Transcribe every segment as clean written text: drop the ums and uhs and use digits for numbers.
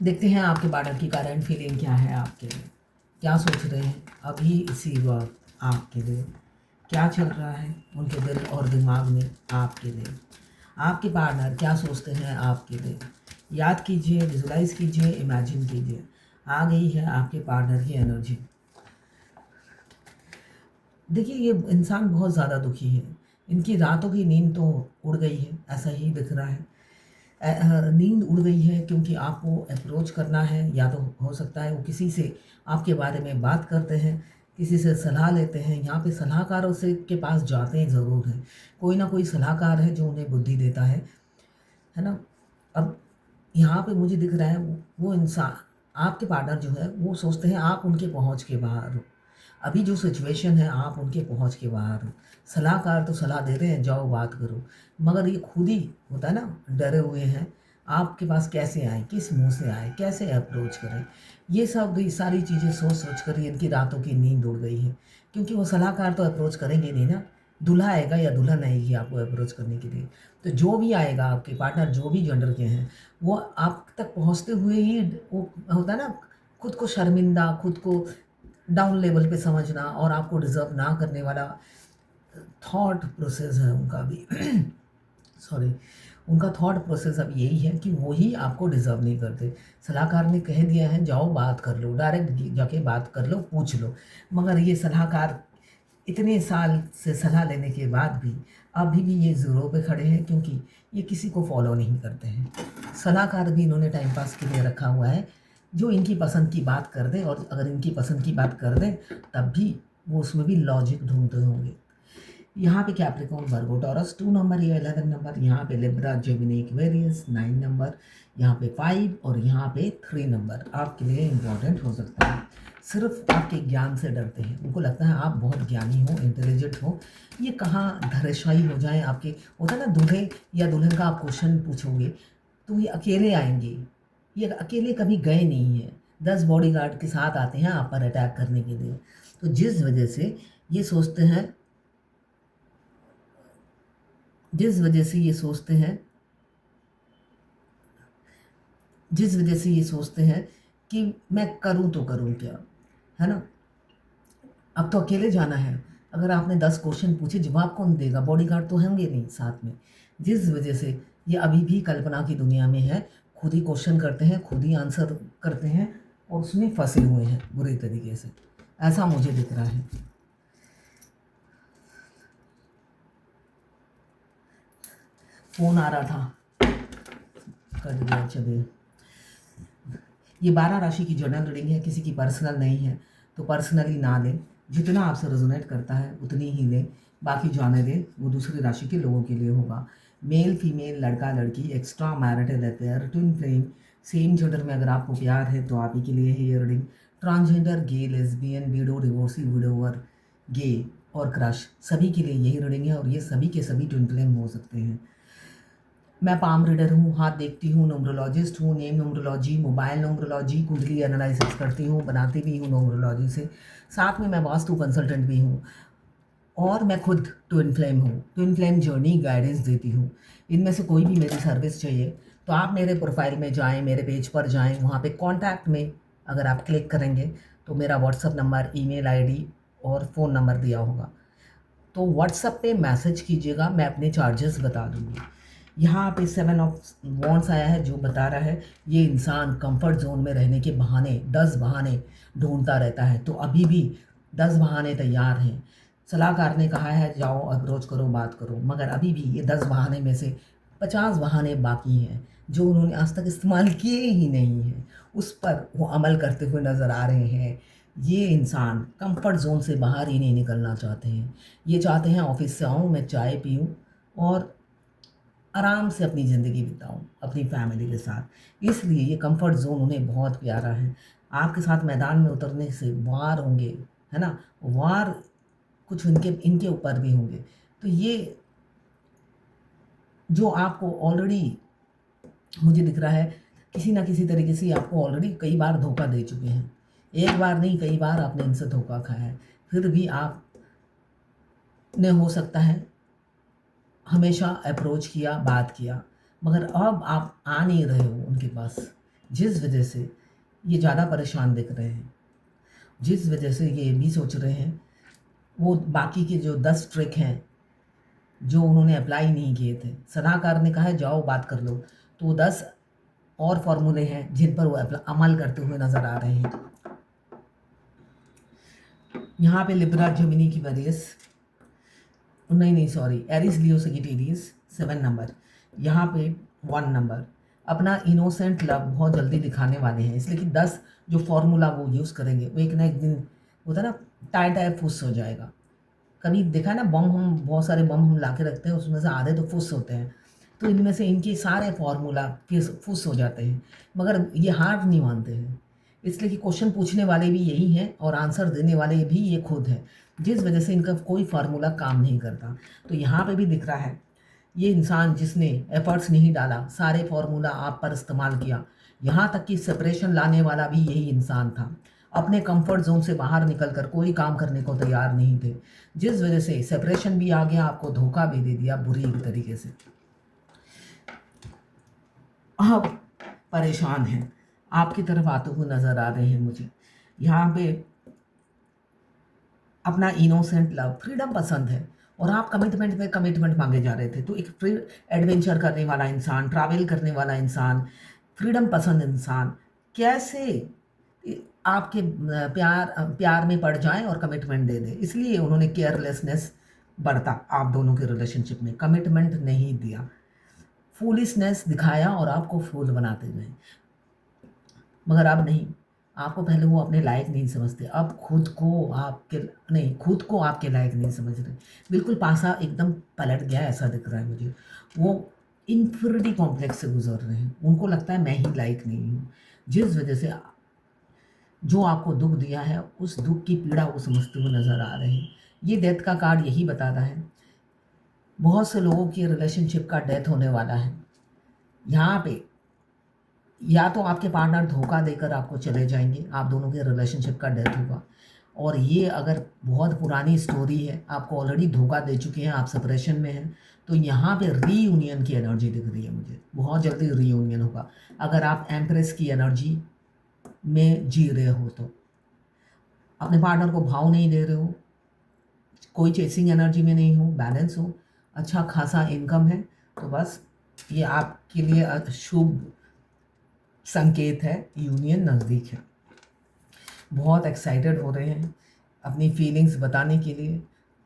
देखते हैं आपके पार्टनर की करंट फीलिंग क्या है आपके लिए, क्या सोच रहे हैं अभी इसी वक्त आपके लिए, क्या चल रहा है उनके दिल और दिमाग में आपके लिए, आपके पार्टनर क्या सोचते हैं आपके लिए। याद कीजिए, विजुलाइज कीजिए, इमेजिन कीजिए। आ गई है आपके पार्टनर की एनर्जी। देखिए, ये इंसान बहुत ज़्यादा दुखी है। इनकी रातों की नींद तो उड़ गई है, ऐसा ही दिख रहा है। नींद उड़ गई है क्योंकि आपको अप्रोच करना है, या तो हो सकता है वो किसी से आपके बारे में बात करते हैं, किसी से सलाह लेते हैं। यहाँ पे सलाहकारों से के पास जाते हैं ज़रूर हैं, कोई ना कोई सलाहकार है जो उन्हें बुद्धि देता है ना। अब यहाँ पे मुझे दिख रहा है वो इंसान, आपके पार्टनर जो है वो सोचते हैं आप उनके पहुँच के बाहर हो। अभी जो सिचुएशन है आप उनके पहुँच के बाहर हो। सलाहकार तो सलाह दे रहे हैं जाओ बात करो, मगर ये खुद ही होता है ना, डरे हुए हैं। आपके पास कैसे आए, किस मुंह से आए, कैसे अप्रोच करें, ये सारी चीज़ें सोच सोच कर ही इनकी रातों की नींद उड़ गई है। क्योंकि वो सलाहकार तो अप्रोच करेंगे नहीं ना, दूल्हा आएगा या दुल्हन आएगी आपको अप्रोच करने के लिए। तो जो भी आएगा, आपके पार्टनर जो भी जेंडर के हैं, वो आप तक पहुँचते हुए ही वो होता है ना, खुद को शर्मिंदा, खुद को डाउन लेवल पे समझना और आपको डिज़र्व ना करने वाला थॉट प्रोसेस है उनका भी। सॉरी, उनका थॉट प्रोसेस अब यही है कि वो ही आपको डिज़र्व नहीं करते। सलाहकार ने कह दिया है जाओ बात कर लो, डायरेक्ट जाके बात कर लो, पूछ लो। मगर ये सलाहकार इतने साल से सलाह लेने के बाद भी अभी भी ये ज़ोरों पे खड़े हैं, क्योंकि ये किसी को फॉलो नहीं करते हैं। सलाहकार भी इन्होंने टाइम पास के लिए रखा हुआ है, जो इनकी पसंद की बात कर दें, और अगर इनकी पसंद की बात कर दें तब भी वो उसमें भी लॉजिक ढूंढते होंगे। यहाँ पे कैप्रिकॉर्न, वर्गो, टॉरस 2 नंबर, या 11 नंबर, यहाँ पे लिब्रा, जेमिनी, एक्वेरियस 9 नंबर, यहाँ पे 5 और यहाँ पे 3 नंबर आपके लिए इम्पोर्टेंट हो सकता है। सिर्फ आपके ज्ञान से डरते हैं, उनको लगता है आप बहुत ज्ञानी हो, इंटेलिजेंट हो। ये कहाँ धराशायी हो जाए आपके, होता है ना, दूल्हे या दुल्हन का आप क्वेश्चन पूछोगे तो ये अकेले आएंगे। ये अकेले कभी गए नहीं हैं, 10 बॉडीगार्ड के साथ आते हैं आप पर अटैक करने के लिए। तो जिस वजह से ये सोचते हैं कि मैं करूं तो करूं क्या, है ना। अब तो अकेले जाना है। अगर आपने 10 क्वेश्चन पूछे, जवाब कौन देगा, बॉडीगार्ड तो होंगे नहीं साथ में। जिस वजह से ये अभी भी कल्पना की दुनिया में है, खुद ही क्वेश्चन करते हैं, खुद ही आंसर करते हैं, और उसमें फंसे हुए हैं बुरी तरीके से, ऐसा मुझे दिख रहा है। फ़ोन आ रहा था, कर दिया, चलिए। ये 12 राशि की जनरल रीडिंग है, किसी की पर्सनल नहीं है, तो पर्सनली ना लें। जितना आपसे रेजोनेट करता है उतनी ही लें, बाकी जाने दें, वो दूसरी राशि के लोगों के लिए होगा। मेल फीमेल, लड़का लड़की, extra marital affair, twin flame, same gender में अगर आपको प्यार है तो आप ही के लिए है ये रीडिंग। ट्रांसजेंडर, गे, लेस्बियन, विडो, डिवोर्सी, विडोवर, गे और क्रश, सभी के लिए यही रीडिंग है, और ये सभी के सभी ट्विन फ्लेम हो सकते हैं। मैं पाम रीडर हूँ, हाथ देखती हूँ, न्यूमरोलॉजिस्ट हूँ, नेम न्यूमरोलॉजी, मोबाइल न्यूमरोलॉजी, कुंडली एनालिसिस करती हूँ, बनाती भी हूँ न्यूमरोलॉजी से। साथ में मैं वास्तु कंसल्टेंट भी हूँ, और मैं खुद ट्विन फ्लेम हूँ। ट्विन फ्लेम जर्नी गाइडेंस देती हूँ। इनमें से कोई भी मेरी सर्विस चाहिए तो आप मेरे प्रोफाइल में जाएँ, मेरे पेज पर जाएँ, वहाँ पे कॉन्टैक्ट में अगर आप क्लिक करेंगे तो मेरा व्हाट्सअप नंबर, ईमेल आईडी और फ़ोन नंबर दिया होगा। तो व्हाट्सएप पे मैसेज कीजिएगा, मैं अपने चार्जेस बता दूँगी। यहाँ पे 7 ऑफ वॉन्ड्स आया है, जो बता रहा है ये इंसान कंफर्ट जोन में रहने के बहाने 10 बहाने ढूंढता रहता है, तो अभी भी 10 बहाने तैयार हैं। सलाहकार ने कहा है जाओ अप्रोच करो, बात करो, मगर अभी भी ये 10 बहाने में से 50 बहाने बाकी हैं जो उन्होंने आज तक इस्तेमाल किए ही नहीं हैं, उस पर वो अमल करते हुए नज़र आ रहे हैं। ये इंसान कंफर्ट जोन से बाहर ही नहीं निकलना चाहते हैं। ये चाहते हैं ऑफिस से आऊँ, मैं चाय पीऊँ और आराम से अपनी ज़िंदगी बिताऊँ अपनी फैमिली के साथ। इसलिए ये कंफर्ट जोन उन्हें बहुत प्यारा है। आपके साथ मैदान में उतरने से वार होंगे, है ना, वार कुछ इनके इनके ऊपर भी होंगे। तो ये जो आपको ऑलरेडी मुझे दिख रहा है, किसी ना किसी तरीके से आपको ऑलरेडी कई बार धोखा दे चुके हैं। एक बार नहीं, कई बार आपने इनसे धोखा खाया है, फिर भी आपने हो सकता है हमेशा अप्रोच किया, बात किया, मगर अब आप आ नहीं रहे हो उनके पास। जिस वजह से ये ज़्यादा परेशान दिख रहे हैं, जिस वजह से ये भी सोच रहे हैं वो बाकी के जो 10 ट्रिक हैं जो उन्होंने अप्लाई नहीं किए थे, सलाहकार ने कहा है जाओ बात कर लो, तो वो 10 और फॉर्मूले हैं जिन पर वो अमल करते हुए नज़र आ रहे हैं। यहाँ पे लिब्रा जेमिनी की वरीज, नहीं सॉरी, एरिस लियो सगिटेरियस 7 नंबर, यहाँ पे 1 नंबर अपना इनोसेंट लव बहुत जल्दी दिखाने वाले हैं, इसलिए कि 10 जो फॉर्मूला वो यूज़ करेंगे वो एक ना एक दिन होता है ना टाय फुस हो जाएगा। कभी देखा है ना बम, हम बहुत सारे बम हम ला के रखते हैं, उसमें से आधे तो फुस होते हैं, तो इनमें से इनके सारे फॉर्मूला फिर फुस हो जाते हैं, मगर ये हार नहीं मानते हैं, इसलिए कि क्वेश्चन पूछने वाले भी यही हैं और आंसर देने वाले भी ये खुद हैं, जिस वजह से इनका कोई फार्मूला काम नहीं करता। तो यहाँ पे भी दिख रहा है ये इंसान जिसने एफर्ट्स नहीं डाला, सारे फार्मूला आप पर इस्तेमाल किया, यहाँ तक कि सेपरेशन लाने वाला भी यही इंसान था, अपने कंफर्ट जोन से बाहर निकलकर कोई काम करने को तैयार नहीं थे, जिस वजह से सेपरेशन भी आ गया, आपको धोखा भी दे दिया बुरी तरीके से। अब परेशान हैं, आपकी तरफ आते हुए नज़र आ रहे हैं मुझे। यहाँ पे अपना इनोसेंट लव, फ्रीडम पसंद है और आप कमिटमेंट पे कमिटमेंट मांगे जा रहे थे, तो एक फ्री एडवेंचर करने वाला इंसान, ट्रैवल करने वाला इंसान, फ्रीडम पसंद इंसान कैसे आपके प्यार में पड़ जाए और कमिटमेंट दे दे, इसलिए उन्होंने केयरलेसनेस बरता आप दोनों के रिलेशनशिप में, कमिटमेंट नहीं दिया, फूलिशनेस दिखाया और आपको फूल बनाते गए। मगर अब नहीं, आपको पहले वो अपने लायक नहीं समझते, अब खुद को आपके लायक नहीं समझ रहे, बिल्कुल पासा एकदम पलट गया ऐसा दिख रहा है मुझे। वो इन्फीरियरिटी कॉम्प्लेक्स से गुजर रहे हैं, उनको लगता है मैं ही लायक नहीं हूँ, जिस वजह से जो आपको दुख दिया है उस दुख की पीड़ा वो समझते हुए नज़र आ रहे हैं। ये डेथ का कार्ड यही बताता है, बहुत से लोगों की रिलेशनशिप का डेथ होने वाला है। यहाँ पे या तो आपके पार्टनर धोखा देकर आपको चले जाएंगे, आप दोनों के रिलेशनशिप का डेथ होगा, और ये अगर बहुत पुरानी स्टोरी है, आपको ऑलरेडी धोखा दे चुके हैं, आप सेपरेशन में हैं, तो यहाँ पे रीयूनियन की एनर्जी दिख रही है मुझे, बहुत जल्दी रीयूनियन होगा। अगर आप एम्प्रेस की एनर्जी में जी रहे हो तो अपने पार्टनर को भाव नहीं दे रहे हो, कोई चेसिंग एनर्जी में नहीं हो, बैलेंस हो, अच्छा खासा इनकम है, तो बस ये आपके लिए शुभ संकेत है, यूनियन नज़दीक है। बहुत एक्साइटेड हो रहे हैं अपनी फीलिंग्स बताने के लिए,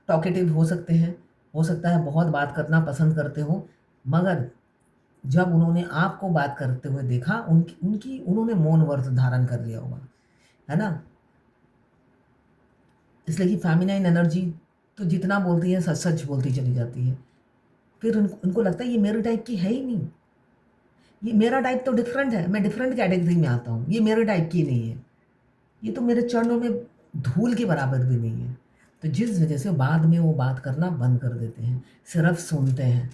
टॉकेटिव हो सकते हैं, हो सकता है बहुत बात करना पसंद करते हो, मगर जब उन्होंने आपको बात करते हुए देखा उन्होंने मौन व्रत धारण कर लिया होगा, है ना। इसलिए कि फेमिनाइन एनर्जी तो जितना बोलती है सच सच बोलती चली जाती है, फिर उनको लगता है ये मेरे टाइप की है ही नहीं, ये मेरा टाइप तो डिफरेंट है, मैं डिफरेंट कैटेगरी में आता हूँ, ये मेरे टाइप की नहीं है, ये तो मेरे चरणों में धूल के बराबर भी नहीं है। तो जिस वजह से बाद में वो बात करना बंद कर देते हैं, सिर्फ सुनते हैं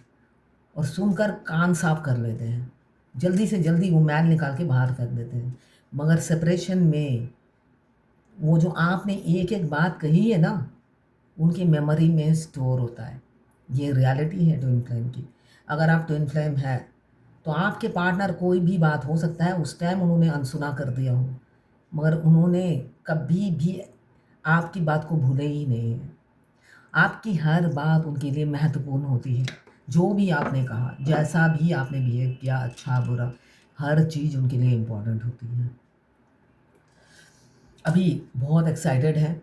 और सुनकर कान साफ कर लेते हैं, जल्दी से जल्दी वो मैल निकाल के बाहर कर देते हैं। मगर सेपरेशन में वो जो आपने एक एक बात कही है ना, उनकी मेमोरी में स्टोर होता है। ये रियलिटी है ट्विन फ्लेम की। अगर आप ट्विन फ्लेम है तो आपके पार्टनर कोई भी बात हो सकता है उस टाइम उन्होंने अनसुना कर दिया हो, मगर उन्होंने कभी भी आपकी बात को भूले ही नहीं है। आपकी हर बात उनके लिए महत्वपूर्ण होती है, जो भी आपने कहा, जैसा भी आपने बिहेव किया, अच्छा बुरा, हर चीज़ उनके लिए इम्पोर्टेंट होती है। अभी बहुत एक्साइटेड है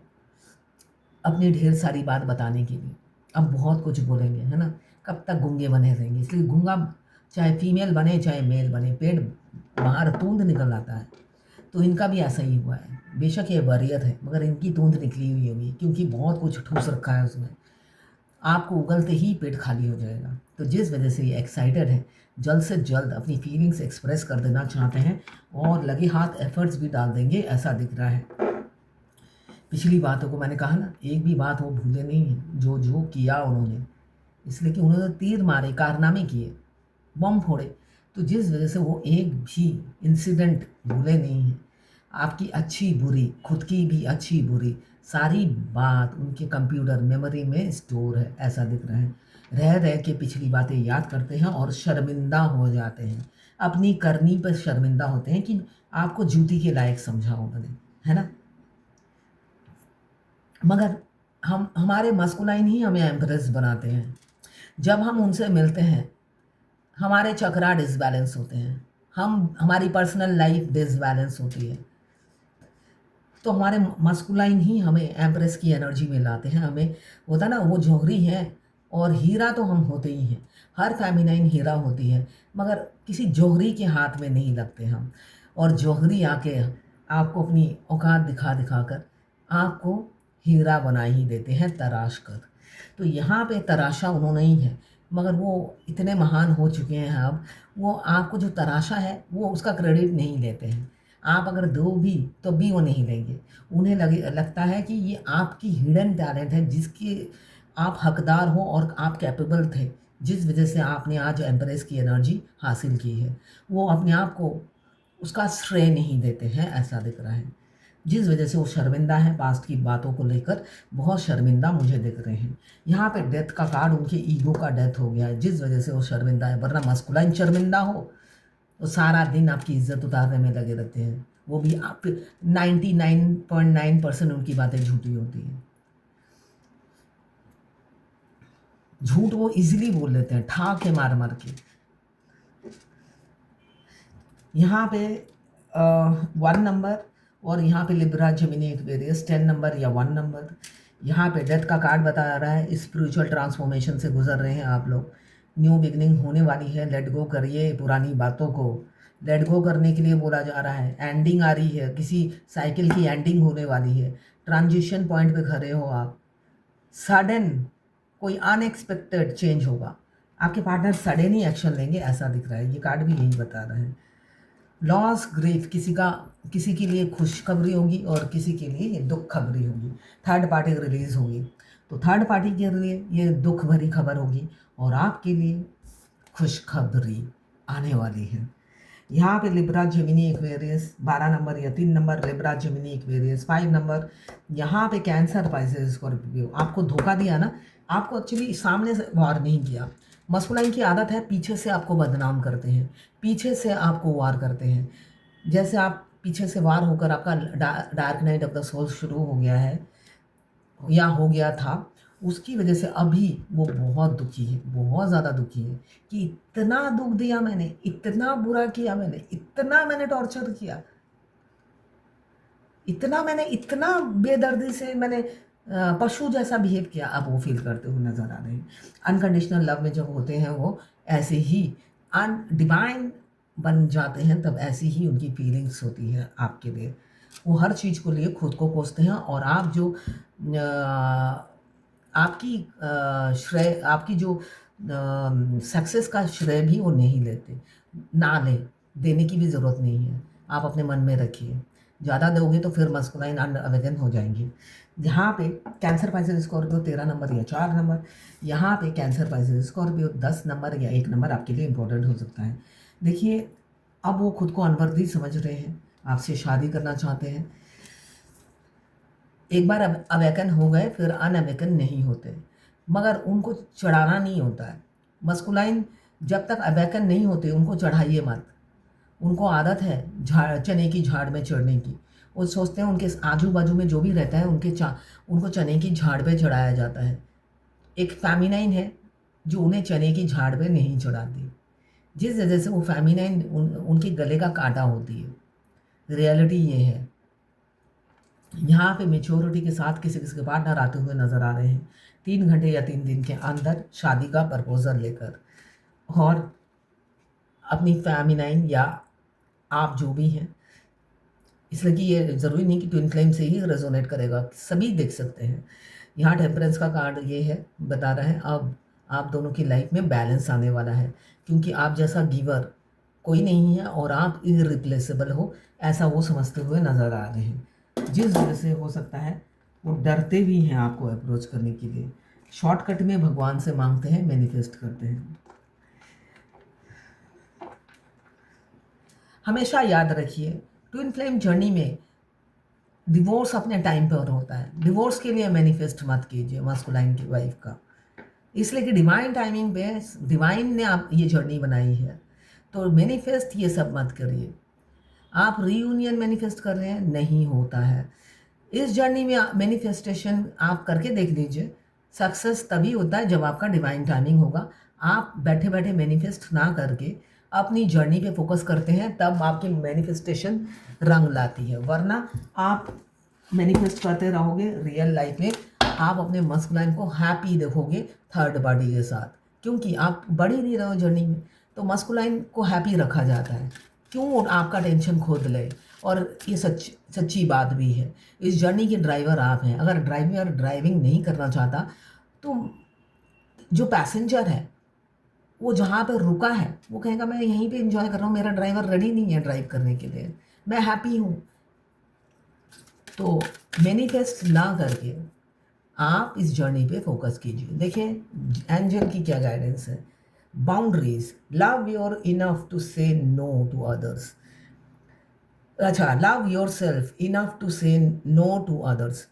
अपनी ढेर सारी बात बताने के लिए, अब बहुत कुछ बोलेंगे, है ना। कब तक गूंगे बने रहेंगे, इसलिए गूंगा चाहे फीमेल बने चाहे मेल बने, पेट बाहर तूंद निकल आता है, तो इनका भी ऐसा ही हुआ है। बेशक ये वरीयत है मगर इनकी तूंद निकली हुई होगी, क्योंकि बहुत कुछ ठूस रखा है उसमें, आपको उगलते ही पेट खाली हो जाएगा। तो जिस वजह से ये एक्साइटेड है, जल्द से जल्द अपनी फीलिंग्स एक्सप्रेस कर देना चाहते हैं और लगे हाथ एफर्ट्स भी डाल देंगे, ऐसा दिख रहा है। पिछली बातों को मैंने कहा ना, एक भी बात वो भूले नहीं है, जो जो किया उन्होंने, इसलिए कि उन्होंने तीर मारे, कारनामे किए, बम फोड़े, तो जिस वजह से वो एक भी इंसिडेंट भूले नहीं हैं। आपकी अच्छी बुरी, खुद की भी अच्छी बुरी, सारी बात उनके कंप्यूटर मेमोरी में स्टोर है, ऐसा दिख रहा है। रह रह के पिछली बातें याद करते हैं और शर्मिंदा हो जाते हैं। अपनी करनी पर शर्मिंदा होते हैं कि आपको जूती के लायक समझा उन्होंने, है ना। मगर हमारे मस्कुलाइन ही हमें एम्प्रेस बनाते हैं। जब हम उनसे मिलते हैं हमारे चक्रा डिसबैलेंस होते हैं, हमारी पर्सनल लाइफ डिसबैलेंस होती है, तो हमारे मस्कुलाइन ही हमें एम्प्रेस की एनर्जी में लाते हैं। हमें होता ना, वो जौहरी है और हीरा तो हम होते ही हैं, हर फेमिनाइन हीरा होती है, मगर किसी जौहरी के हाथ में नहीं लगते हम। और जौहरी आके आपको अपनी औकात दिखा दिखा कर आपको हीरा बना ही देते हैं तराश कर। तो यहाँ पे तराशा उन्होंने ही है, मगर वो इतने महान हो चुके हैं अब, वो आपको जो तराशा है वो उसका क्रेडिट नहीं लेते हैं। आप अगर दो भी तो भी वो नहीं लेंगे। उन्हें लगता है कि ये आपकी हिडन टैलेंट है जिसके आप हकदार हो और आप कैपेबल थे, जिस वजह से आपने आज एम्प्रेस की एनर्जी हासिल की है। वो अपने आप को उसका श्रेय नहीं देते हैं, ऐसा दिख रहा है। जिस वजह से वो शर्मिंदा है, पास्ट की बातों को लेकर बहुत शर्मिंदा मुझे दिख रहे हैं। यहाँ पे डेथ का कार्ड, उनके ईगो का डेथ हो गया है, जिस वजह से वो शर्मिंदा है। वरना मस्कुलाइन शर्मिंदा हो तो सारा दिन आपकी इज्जत उतारने में लगे रहते हैं। वो भी आप 99.9% उनकी बातें झूठी होती हैं। झूठ वो इजीली बोल लेते हैं, ठाक के मार मार के। यहाँ पे 1 नंबर और यहाँ पे लिब्रा जेमिनी एक्वेरियस 10 नंबर या 1 नंबर। यहाँ पे डेथ का कार्ड बता रहा है, स्पिरिचुअल ट्रांसफॉर्मेशन से गुजर रहे हैं आप लोग। न्यू बिगनिंग होने वाली है, लेट गो करिए पुरानी बातों को। लेट गो करने के लिए बोला जा रहा है। एंडिंग आ रही है, किसी साइकिल की एंडिंग होने वाली है। ट्रांजिशन पॉइंट पे खड़े हो आप। सडन कोई अनएक्सपेक्टेड चेंज होगा, आपके पार्टनर सडन ही एक्शन लेंगे, ऐसा दिख रहा है। ये कार्ड भी यही बता रहा है। लॉस ग्रीफ, किसी के लिए खुशखबरी होगी और किसी के लिए ये दुख खबरी होगी। थर्ड पार्टी रिलीज होगी, तो थर्ड पार्टी के लिए ये दुख भरी खबर होगी और आपके लिए खुशखबरी आने वाली है। यहाँ पे लिब्रा जेमिनी एक्वेरियस 12 नंबर या 3 number, Libra Gemini Aquarius 5 number. यहाँ पे कैंसर पाइसेस स्कॉर्पियो, आपको धोखा दिया ना, आपको एक्चुअली सामने से वार नहीं किया। मस्कुलाइन की आदत है, पीछे से आपको बदनाम करते हैं, पीछे से आपको वार करते हैं। जैसे आप पीछे से वार होकर आपका dark night of the soul शुरू हो गया है या हो गया था, उसकी वजह से अभी वो बहुत दुखी है, बहुत ज़्यादा दुखी है कि इतना दुख दिया मैंने, इतना बुरा किया मैंने, इतना मैंने टॉर्चर किया, इतना बेदर्दी से मैंने पशु जैसा बिहेव किया। अब वो फील करते हुए नज़र आ रहे हैं। अनकंडीशनल लव में जब होते हैं वो ऐसे ही डिवाइन बन जाते हैं, तब ऐसी ही उनकी फीलिंग्स होती है आपके लिए। वो हर चीज़ को लिए खुद को कोसते हैं और आप जो आपकी श्रेय, आपकी जो सक्सेस का श्रेय भी वो नहीं लेते। ना लें, देने की भी ज़रूरत नहीं है, आप अपने मन में रखिए। ज़्यादा दोगे तो फिर मस्कुलाइन अनअवेकन हो जाएंगी। यहाँ पे कैंसर पाइसेस स्कॉर्पियो 13 नंबर या 4 नंबर। यहाँ पे कैंसर पाइसेस स्कॉर्पियो 10 नंबर या 1 नंबर आपके लिए इम्पोर्टेंट हो सकता है। देखिए, अब वो खुद को अनवर्दी समझ रहे हैं, आपसे शादी करना चाहते हैं। एक बार अवेकन हो गए फिर अनअवेकन नहीं होते, मगर उनको चढ़ाना नहीं होता है। मस्कुलाइन जब तक अवेकन नहीं होते उनको चढ़ाइए मत। उनको आदत है चने की झाड़ में चढ़ने की। वो सोचते हैं उनके आजू बाजू में जो भी रहता है उनको चने की झाड़ पे चढ़ाया जाता है। एक फेमिनाइन है जो उन्हें चने की झाड़ पे नहीं चढ़ाती, जिस वजह से वो फेमिनाइन उनके गले का कांटा होती है। रियलिटी ये है। यहाँ पे मेच्योरिटी के साथ किसी किसी के पार्टनर आते हुए नज़र आ रहे हैं 3 घंटे या 3 दिन के अंदर शादी का प्रपोजल लेकर। और अपनी फेमिनाइन या आप जो भी हैं, इसलिए कि ये ज़रूरी नहीं कि ट्विन फ्लेम से ही रेजोनेट करेगा, सभी देख सकते हैं। यहाँ टेम्परेंस का कार्ड ये है, बता रहा है अब आप दोनों की लाइफ में बैलेंस आने वाला है, क्योंकि आप जैसा गिवर कोई नहीं है और आप इररिप्लेसेबल हो, ऐसा वो समझते हुए नज़र आ रहे हैं। जिस वजह से हो सकता है वो डरते भी हैं आपको अप्रोच करने के लिए। शॉर्टकट में भगवान से मांगते हैं, मैनिफेस्ट करते हैं। हमेशा याद रखिए, ट्विन फ्लेम जर्नी में डिवोर्स अपने टाइम पर होता है। डिवोर्स के लिए मैनिफेस्ट मत कीजिए मस्कुलाइन की वाइफ का, इसलिए कि डिवाइन टाइमिंग पे डिवाइन ने आप ये जर्नी बनाई है। तो मैनिफेस्ट ये सब मत करिए। आप रीयूनियन मैनिफेस्ट कर रहे हैं, नहीं होता है। इस जर्नी में मैनिफेस्टेशन आप करके देख लीजिए, सक्सेस तभी होता है जब आपका डिवाइन टाइमिंग होगा। आप बैठे बैठे मैनिफेस्ट ना करके अपनी जर्नी पे फोकस करते हैं, तब आपकी मैनिफेस्टेशन रंग लाती है। वरना आप मैनिफेस्ट करते रहोगे, रियल लाइफ में आप अपने मस्कुलाइन को हैप्पी देखोगे थर्ड पार्टी के साथ, क्योंकि आप बढ़ ही नहीं रहे हो जर्नी में। तो मस्कुलाइन को हैप्पी रखा जाता है, क्यों आपका टेंशन खोद ले। और ये सच्ची बात भी है, इस जर्नी के ड्राइवर आप हैं। अगर ड्राइवर ड्राइविंग नहीं करना चाहता तो जो पैसेंजर है वो जहाँ पर रुका है वो कहेगा मैं यहीं पे एंजॉय कर रहा हूँ, मेरा ड्राइवर रेडी नहीं है ड्राइव करने के लिए, मैं हैप्पी हूँ। तो मैनिफेस्ट ना करके आप इस जर्नी पे फोकस कीजिए। देखिए एंजल की क्या गाइडेंस है। Boundaries, love your enough to say no to others. अच्छा, love yourself enough to say no to others.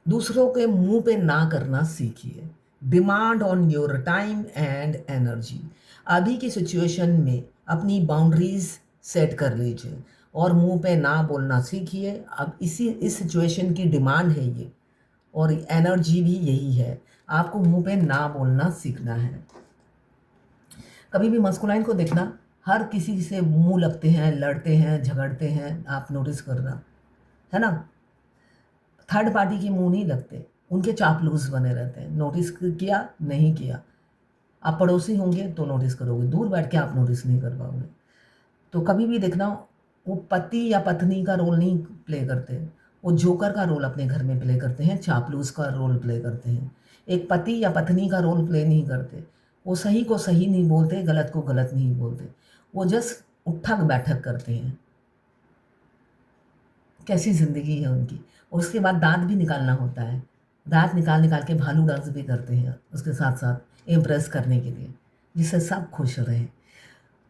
दूसरों के मुंह पे ना करना सीखिए। Demand on your time and energy. अभी की सिचुएशन में अपनी बाउंड्रीज सेट कर लीजिए और मुंह पे ना बोलना सीखिए। अब इस सिचुएशन की डिमांड है ये, और एनर्जी भी यही है, आपको मुंह पे ना बोलना सीखना है। कभी भी मस्कुलाइन को देखना, हर किसी से मुंह लगते हैं, लड़ते हैं, झगड़ते हैं, आप नोटिस करना, है ना। थर्ड पार्टी के मुंह नहीं लगते, उनके चापलूस बने रहते हैं। नोटिस किया, नहीं किया। आप पड़ोसी होंगे तो नोटिस करोगे, दूर बैठ के आप नोटिस नहीं कर पाओगे। तो कभी भी देखना, वो पति या पत्नी का रोल नहीं प्ले करते, वो जोकर का रोल अपने घर में प्ले करते हैं, चापलूस का रोल प्ले करते हैं। एक पति या पत्नी का रोल प्ले नहीं करते, वो सही को सही नहीं बोलते, गलत को गलत नहीं बोलते, वो जस्ट उठक बैठक करते हैं। कैसी ज़िंदगी है उनकी। और उसके बाद दांत भी निकालना होता है, दांत निकाल निकाल के भालू डांस भी करते हैं उसके साथ साथ, इम्प्रेस करने के लिए, जिससे सब खुश रहें।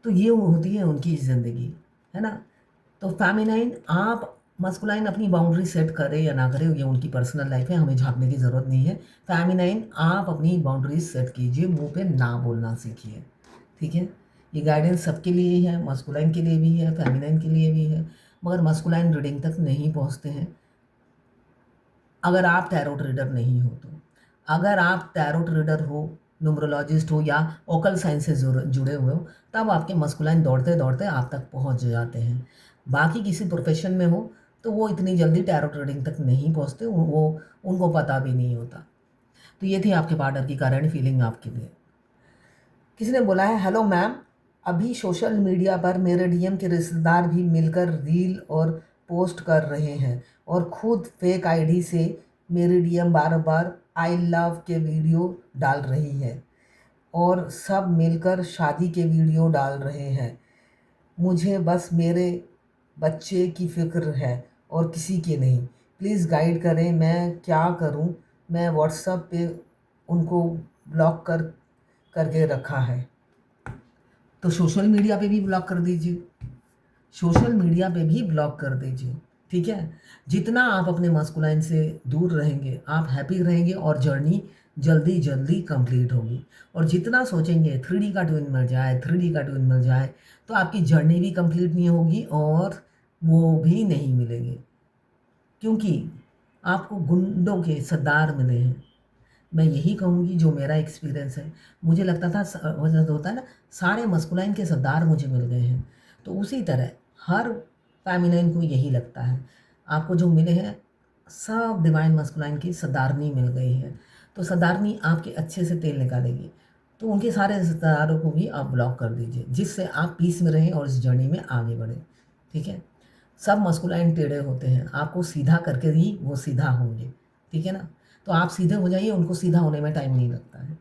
तो ये होती है उनकी ज़िंदगी, है ना। तो फेमिनाइन, आप मस्कुलाइन अपनी बाउंड्री सेट करें या ना करें, ये उनकी पर्सनल लाइफ है, हमें झाँकने की ज़रूरत नहीं है। फेमिनाइन, आप अपनी बाउंड्री सेट कीजिए, मुंह पे ना बोलना सीखिए, ठीक है। ये गाइडेंस सबके लिए ही है, मस्कुलाइन के लिए भी है, फेमिनाइन के लिए भी है। मगर मस्कुलाइन रीडिंग तक नहीं पहुँचते हैं अगर आप टैरोट रीडर नहीं हो तो। अगर आप टैरोट रीडर हो, न्यूमरोलॉजिस्ट हो या ओकल साइंस से जुड़े हुए हो, तब आपके मस्कुलाइन दौड़ते दौड़ते आप तक पहुंच जाते हैं। बाकी किसी प्रोफेशन में हो तो वो इतनी जल्दी टैरोट रीडिंग तक नहीं पहुंचते, वो उनको पता भी नहीं होता। तो ये थी आपके पार्टनर की करंट फीलिंग आपके लिए। किसी ने बोला है, हेलो मैम, अभी सोशल मीडिया पर मेरे डीएम के रिश्तेदार भी मिलकर रील और पोस्ट कर रहे हैं और खुद फेक आईडी से मेरी DM bar bar I love के वीडियो डाल रही है और सब मिलकर शादी के वीडियो डाल रहे हैं। मुझे बस मेरे बच्चे की फ़िक्र है और किसी की नहीं। प्लीज़ गाइड करें, मैं क्या करूं? मैं व्हाट्सएप पे उनको ब्लॉक करके रखा है। तो सोशल मीडिया पे भी ब्लॉक कर दीजिए, सोशल मीडिया पे भी ब्लॉक कर दीजिए, ठीक है। जितना आप अपने मस्कुलाइन से दूर रहेंगे, आप हैप्पी रहेंगे और जर्नी जल्दी जल्दी कंप्लीट होगी। और जितना सोचेंगे 3D का ट्विन मिल जाए, 3D का ट्विन मिल जाए, तो आपकी जर्नी भी कंप्लीट नहीं होगी और वो भी नहीं मिलेंगे, क्योंकि आपको गुंडों के सरदार मिले हैं। मैं यही कहूँगी, जो मेरा एक्सपीरियंस है, मुझे लगता था वजह होता है ना, सारे मस्कुलाइन के सरदार मुझे मिल गए हैं। तो उसी तरह हर फेमिनाइन को यही लगता है, आपको जो मिले हैं सब डिवाइन मस्कुलाइन की सरदारनी मिल गई है। तो सरदारनी आपके अच्छे से तेल निकालेगी, तो उनके सारे सरदारों को भी आप ब्लॉक कर दीजिए, जिससे आप पीस में रहें और इस जर्नी में आगे बढ़ें, ठीक है। सब मस्कुलाइन टेढ़े होते हैं, आपको सीधा करके ही वो सीधा होंगे, ठीक है ना। तो आप सीधे हो जाइए, उनको सीधा होने में टाइम नहीं लगता है।